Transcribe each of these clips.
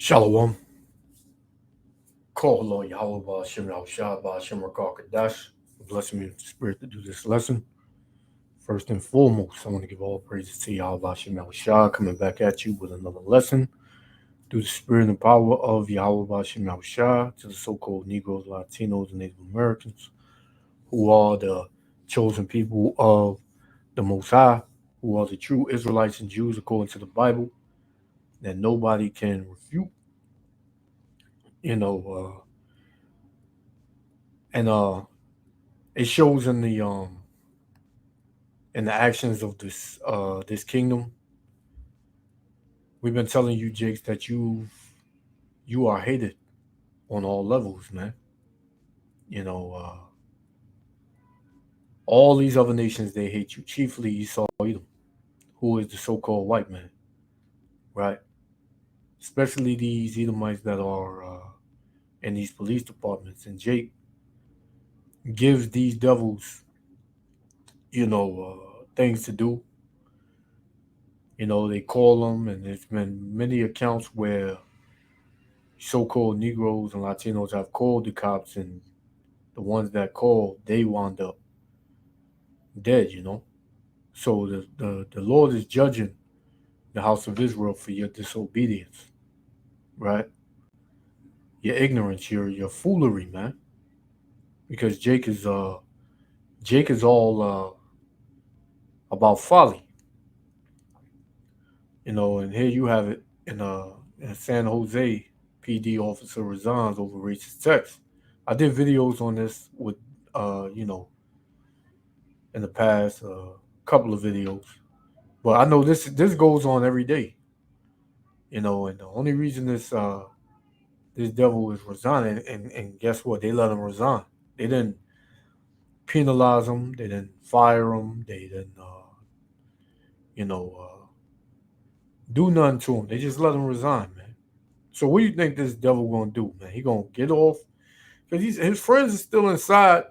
Shalom. Call Lord Yahweh Shem Yahushua Shem Rakakadash. Bless me with the spirit to do this lesson. First and foremost, I want to give all praises to Yahweh Shem Yahushua, coming back at you with another lesson through the spirit and power of Yahweh Shem Yahushua to the so-called Negroes, Latinos, and Native Americans, who are the chosen people of the Most High, who are the true Israelites and Jews according to the Bible, that nobody can refute. You know, and it shows in the actions of this kingdom. We've been telling you, Jakes, that you are hated on all levels, man. You know, all these other nations, they hate you. Chiefly Esau Edom, who is the so-called white man, right? Especially these Edomites that are in these police departments. And Jake gives these devils, things to do. They call them, and there's been many accounts where so-called Negroes and Latinos have called the cops, and the ones that called, they wound up dead. So the Lord is judging the house of Israel for your disobedience, right? Your ignorance, your foolery, man. Because Jake is all about folly, and here you have it in San Jose, PD officer resigns over racist text. I did videos on this with in the past, couple of videos. But I know this goes on every day, and the only reason this devil is resigning, and guess what? They let him resign. They didn't penalize him. They didn't fire him. They didn't, you know, uh, do nothing to him. They just let him resign, man. So what do you think this devil gonna do, man? He gonna get off because his friends are still inside.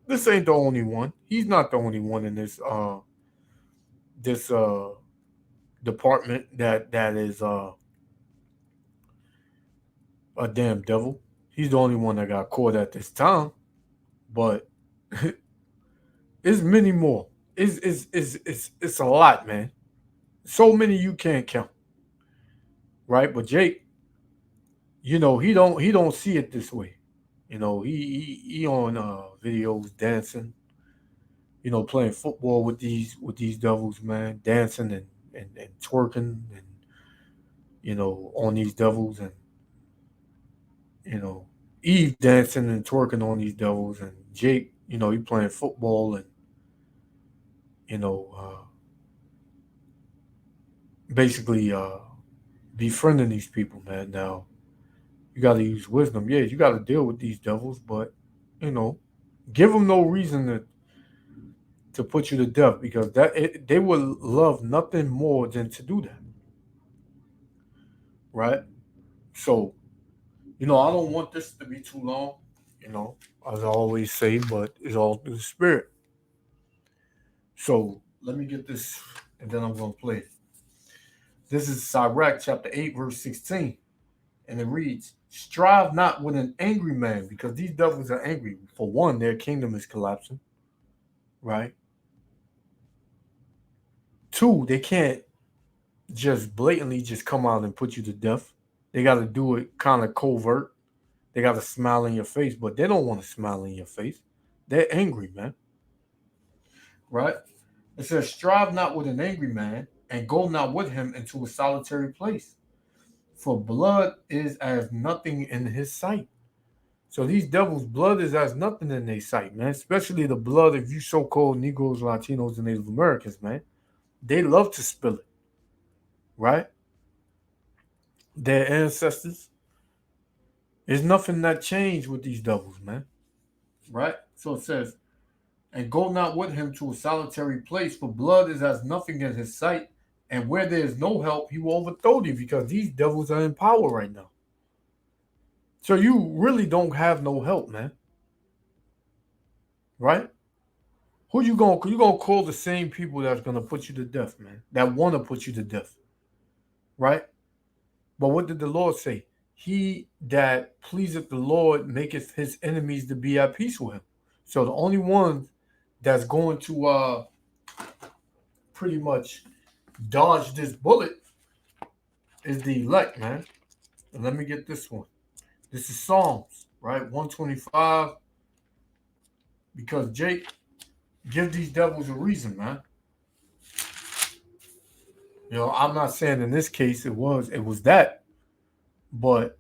This ain't the only one. He's not the only one in this department that is a damn devil. He's the only one that got caught at this time, but it's many more. It's a lot, man. So many you can't count, right? But Jake, he don't see it this way. He on videos dancing, playing football with these devils, man, dancing and twerking and on these devils, and you know Eve dancing and twerking on these devils, and Jake, he playing football and you know uh, basically befriending these people, man. Now you got to use wisdom. Yeah, you got to deal with these devils, but you know, give them no reason to put you to death, because they would love nothing more than to do that, right? So I don't want this to be too long, you know, as I always say, but it's all through the spirit. So let me get this, and then I'm gonna play it. This is Sirach chapter 8, verse 16. And it reads, strive not with an angry man, because these devils are angry. For one, their kingdom is collapsing, right? Two, they can't just blatantly just come out and put you to death. They got to do it kind of covert. They got to smile in your face, but they don't want to smile in your face. They're angry, man, right? It says, strive not with an angry man, and go not with him into a solitary place, for blood is as nothing in his sight. So these devils' blood is as nothing in their sight, man. Especially the blood of you so-called Negroes, Latinos, and Native Americans, man. They love to spill it, right? Their ancestors. There's nothing that changed with these devils, man. Right? So it says, and go not with him to a solitary place, for blood is as nothing in his sight, and where there is no help, he will overthrow thee, because these devils are in power right now. So you really don't have no help, man. Right? Who you gonna call the same people that's gonna put you to death, man? That wanna put you to death, right? But what did the Lord say? He that pleaseth the Lord maketh his enemies to be at peace with him. So the only one that's going to pretty much dodge this bullet is the elect, man. And let me get this one. This is Psalms, right? 125. Because Jake, give these devils a reason, man. You know, I'm not saying in this case it was that, but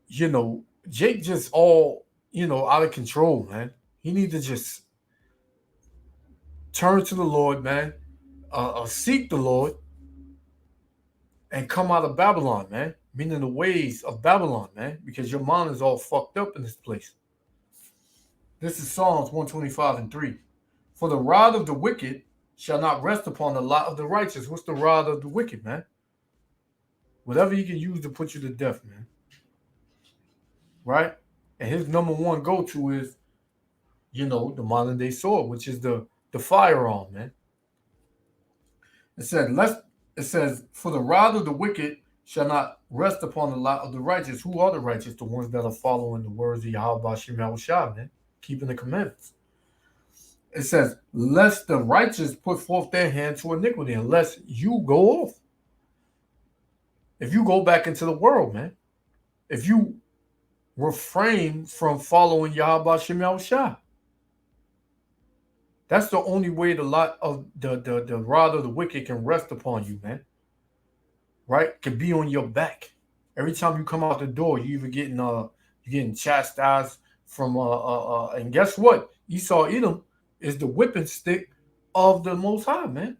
you know, Jake just all, out of control, man. He need to just turn to the Lord, man. Seek the Lord and come out of Babylon, man. Meaning the ways of Babylon, man, because your mind is all fucked up in this place. This is Psalms 125 and 3. For the rod of the wicked shall not rest upon the lot of the righteous. What's the rod of the wicked, man? Whatever he can use to put you to death, man. Right? And his number one go-to is, the modern day sword, which is the firearm, man. It says, for the rod of the wicked shall not rest upon the lot of the righteous. Who are the righteous? The ones that are following the words of Yahweh Shem Yahushua, man. Keeping the commandments. It says, lest the righteous put forth their hand to iniquity, unless you go off. If you go back into the world, man. If you refrain from following Yahweh Shem Yahushua. That's the only way the lot of the rod of the wicked can rest upon you, man. Right? Can be on your back. Every time you come out the door, you're getting chastised from and guess what? Esau Edom is the whipping stick of the Most High, man.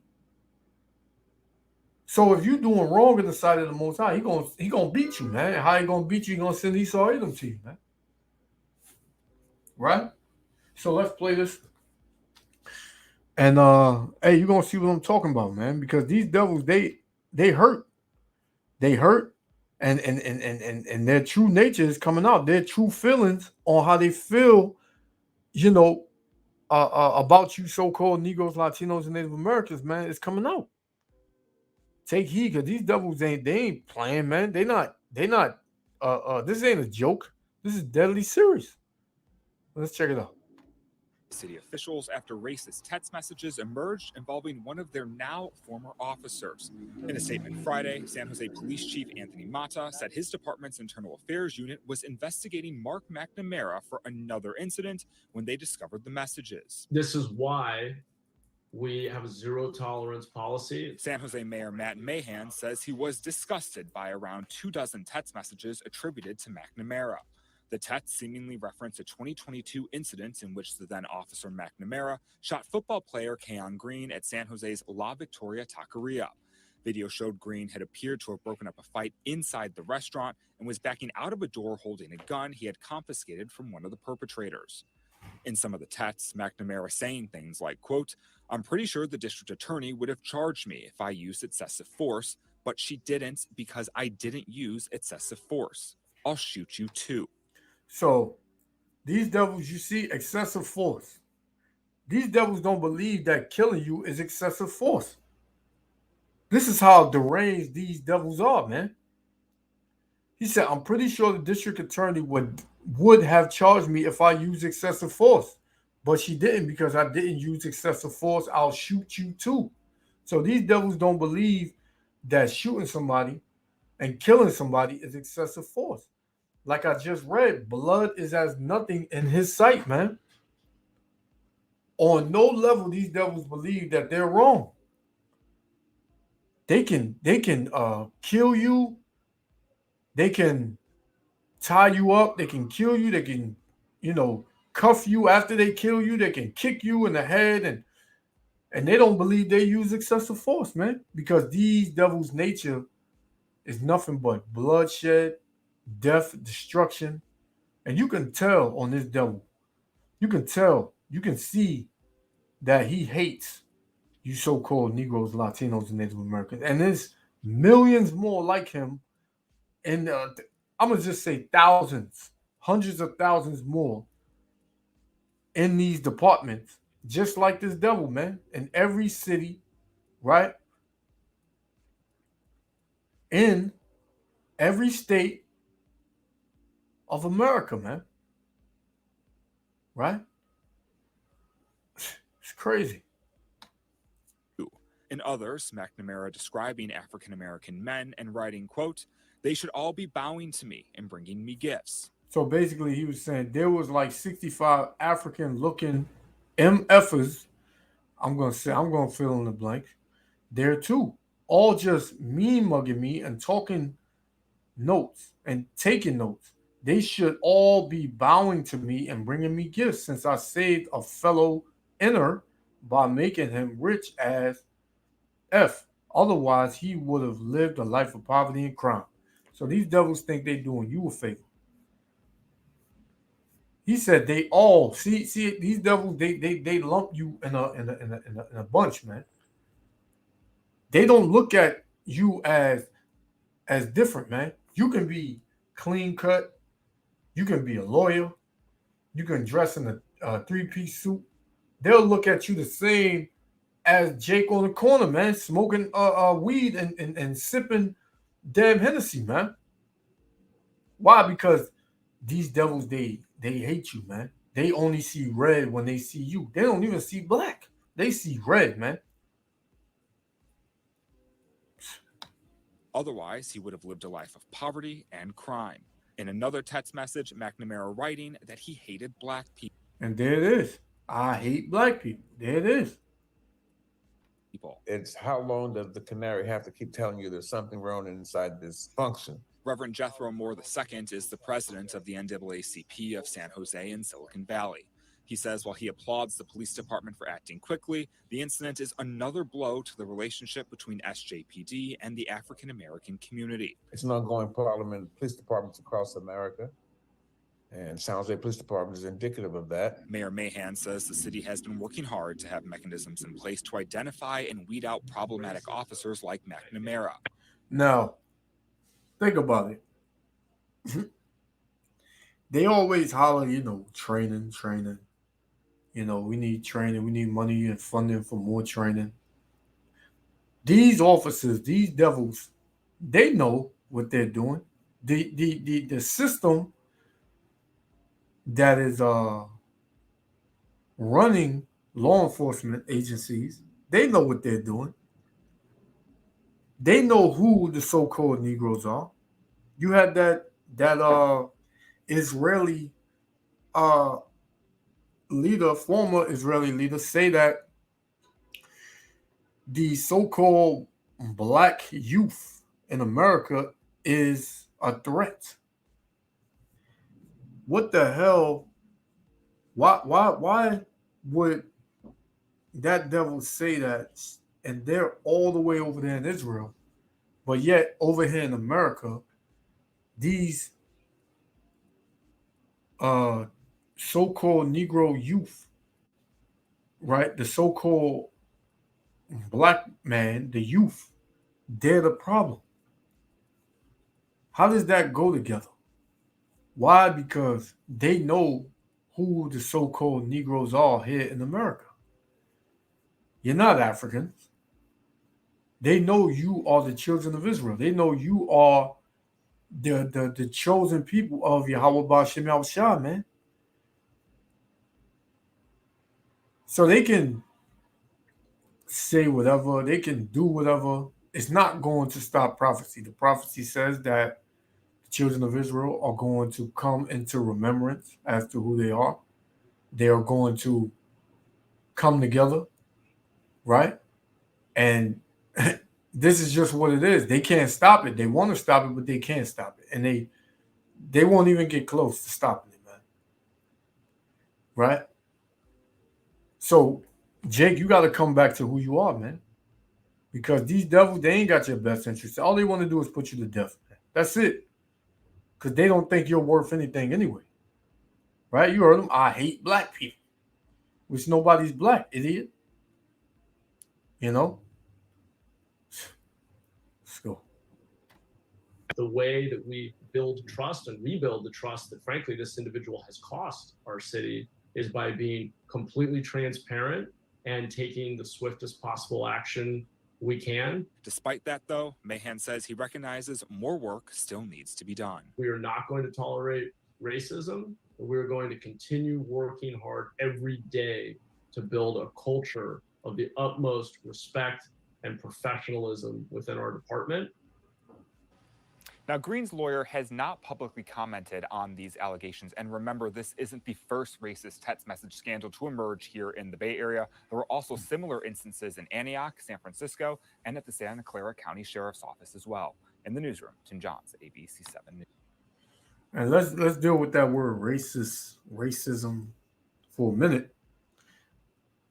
So if you're doing wrong in the sight of the Most High, he gonna beat you, man. How he gonna beat you? He gonna send Esau Edom to you, man. Right? So let's play this. And hey, you're gonna see what I'm talking about, man. Because these devils, they hurt. They hurt. And their true nature is coming out. Their true feelings on how they feel, about you so-called Negroes, Latinos, and Native Americans, man, is coming out. Take heed, because these devils ain't playing, man. They not this ain't a joke. This is deadly serious. Let's check it out. City officials after racist text messages emerged involving one of their now former officers. In a statement Friday, San Jose Police Chief Anthony Mata said his department's internal affairs unit was investigating Mark McNamara for another incident when they discovered the messages. This is why we have a zero tolerance policy. San Jose Mayor Matt Mahan says he was disgusted by around 24 text messages attributed to McNamara. The texts seemingly reference a 2022 incident in which the then officer McNamara shot football player Keon Green at San Jose's La Victoria Taqueria. Video showed Green had appeared to have broken up a fight inside the restaurant and was backing out of a door holding a gun he had confiscated from one of the perpetrators. In some of the texts, McNamara saying things like, quote, "I'm pretty sure the district attorney would have charged me if I used excessive force, but she didn't because I didn't use excessive force. I'll shoot you too." So these devils, you see, excessive force. These devils don't believe that killing you is excessive force. This is how deranged these devils are, man. He said, I'm pretty sure the district attorney would have charged me if I used excessive force. But she didn't because I didn't use excessive force. I'll shoot you too. So these devils don't believe that shooting somebody and killing somebody is excessive force. Like I just read, blood is as nothing in his sight, man. On no level, these devils believe that they're wrong. They can kill you. They can tie you up. They can kill you. They can, cuff you after they kill you. They can kick you in the head, and they don't believe they use excessive force, man, because these devils' nature is nothing but bloodshed, death, destruction. And you can tell on this devil. You can tell. You can see that he hates you so-called Negroes, Latinos, and Native Americans. And there's millions more like him. And I'm going to just say thousands, hundreds of thousands more in these departments, just like this devil, man, in every city, right? In every state of America, man. Right? It's crazy. In others, McNamara describing African American men and writing, quote, "They should all be bowing to me and bringing me gifts." So basically, he was saying there was like 65 African looking MFers. I'm gonna fill in the blanks. There too. All just mean mugging me and talking notes and taking notes. They should all be bowing to me and bringing me gifts since I saved a fellow inner by making him rich as F. Otherwise, he would have lived a life of poverty and crime. So these devils think they're doing you a favor. He said they all see these devils. They lump you in a bunch, man. They don't look at you as different, man. You can be clean cut. You can be a lawyer. You can dress in a three-piece suit. They'll look at you the same as Jake on the corner, man, smoking weed and sipping damn Hennessy, man. Why? Because these devils they hate you, man. They only see red when they see you. They don't even see black. They see red, man. Otherwise, he would have lived a life of poverty and crime. In another text message, McNamara writing that he hated black people. And there it is. I hate black people. There it is. It's how long does the canary have to keep telling you there's something wrong inside this function? Reverend Jethro Moore II is the president of the NAACP of San Jose and Silicon Valley. He says while he applauds the police department for acting quickly, the incident is another blow to the relationship between SJPD and the African American community. It's an ongoing problem in police departments across America. And San Jose Police Department is indicative of that. Mayor Mahan says the city has been working hard to have mechanisms in place to identify and weed out problematic officers like McNamara. Now, think about it. They always holler, training. We need training. We need money and funding for more training. These officers, these devils, they know what they're doing. The system that is running law enforcement agencies, they know what they're doing. They know who the so-called Negroes are. You had that Israeli leader, former Israeli leader, say that the so-called black youth in America is a threat. What the hell? Why would that devil say that? And they're all the way over there in Israel, but yet over here in America, these so-called Negro youth, right? The so-called black man, the youth, they're the problem. How does that go together? Why? Because they know who the so-called Negroes are here in America. You're not Africans. They know you are the children of Israel. They know you are the chosen people of Yahweh Ba'Shem Yahushua, man. So they can say whatever, they can do whatever. It's not going to stop prophecy. The prophecy says that the children of Israel are going to come into remembrance as to who they are. They are going to come together, right? And this is just what it is. They can't stop it. They want to stop it, but they can't stop it. And they won't even get close to stopping it, man. Right? So, Jake, you got to come back to who you are, man. Because these devils, they ain't got your best interest. All they want to do is put you to death, man. That's it. Because they don't think you're worth anything anyway. Right? You heard them. I hate black people. Which nobody's black, idiot. Let's go. The way that we build trust and rebuild the trust that, frankly, this individual has cost our city is by being completely transparent and taking the swiftest possible action we can. Despite that, though, Mahan says he recognizes more work still needs to be done. We are not going to tolerate racism. We're going to continue working hard every day to build a culture of the utmost respect and professionalism within our department. Now, Green's lawyer has not publicly commented on these allegations. And remember, this isn't the first racist text message scandal to emerge here in the Bay Area. There were also similar instances in Antioch, San Francisco, and at the Santa Clara County Sheriff's Office as well. In the newsroom, Tim Johns, ABC 7 News. And let's deal with that word racism for a minute.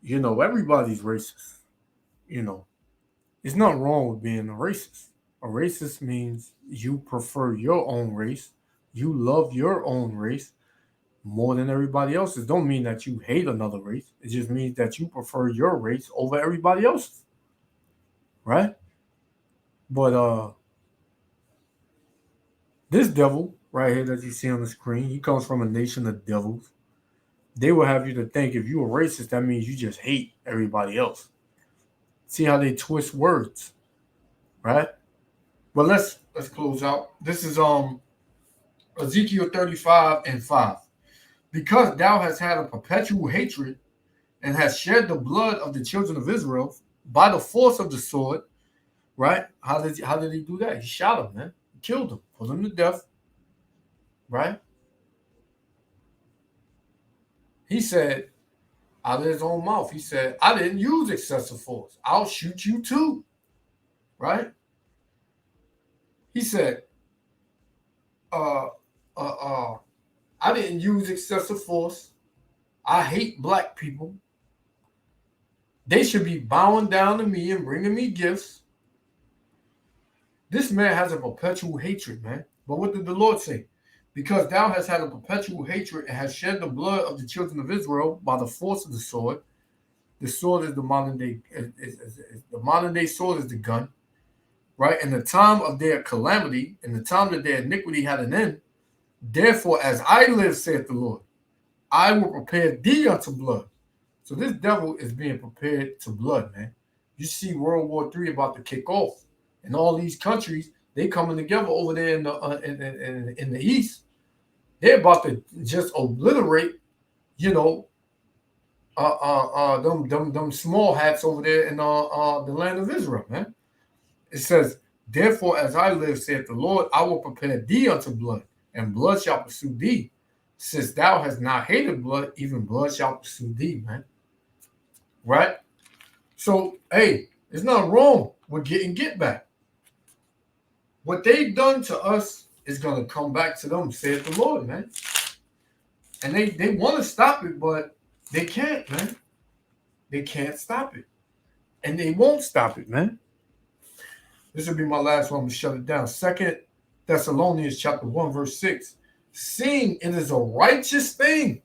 You know, everybody's racist. You know, it's not wrong with being a racist. A racist means you prefer your own race, you love your own race more than everybody else's. Don't mean that you hate another race. It just means that you prefer your race over everybody else's. Right? But this devil right here that you see on the screen, he comes from a nation of devils. They will have you to think if you're a racist, that means you just hate everybody else. See how they twist words, right? But let's close out. This is Ezekiel 35:5. Because thou hast had a perpetual hatred and hast shed the blood of the children of Israel by the force of the sword, right? How did he do that? He shot him, man. He killed him, put him to death, right? He said, out of his own mouth, he said, I didn't use excessive force. I'll shoot you too, right? He said, I didn't use excessive force. I hate black people. They should be bowing down to me and bringing me gifts. This man has a perpetual hatred, man. But what did the Lord say? Because thou hast had a perpetual hatred and hast shed the blood of the children of Israel by the force of the sword. The sword is the modern day. The modern day sword is the gun. Right? In the time of their calamity, in the time that their iniquity had an end, therefore, as I live, saith the Lord, I will prepare thee unto blood. So this devil is being prepared to blood, man. You see World War III about to kick off. And all these countries, they coming together over there in the East. They're about to just obliterate, you know, them small hats over there in the land of Israel, man. It says, therefore, as I live, saith the Lord, I will prepare thee unto blood, and blood shall pursue thee. Since thou hast not hated blood, even blood shall pursue thee, man. Right? So, hey, it's not wrong with getting get back. What they've done to us is going to come back to them, saith the Lord, man. And they want to stop it, but they can't, man. They can't stop it. And they won't stop it, man. This will be my last one. I'm going to shut it down. 2 Thessalonians chapter 1, verse 6. Seeing it is a righteous thing,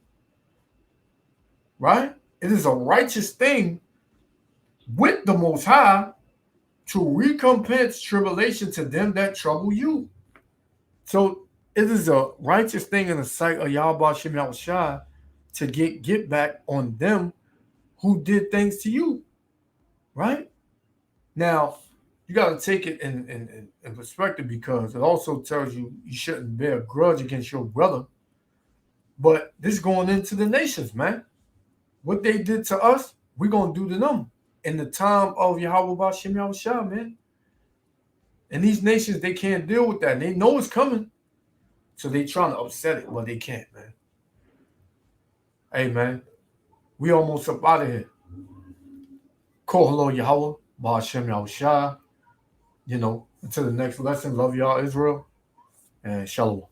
right? It is a righteous thing with the Most High to recompense tribulation to them that trouble you. So it is a righteous thing in the sight of Yahweh Shem Yahushua to get back on them who did things to you, right? Now, you got to take it in perspective, because it also tells you shouldn't bear a grudge against your brother. But this is going into the nations, man. What they did to us, we're going to do to them in the time of Yahweh B'Shem Yahushua, man. And these nations, they can't deal with that. And they know it's coming. So they trying to upset it, but they can't, man. Hey, man, we almost up out of here. Call hello, Yahweh B'Shem Yahushua. You know, until the next lesson, love y'all, Israel, and shalom.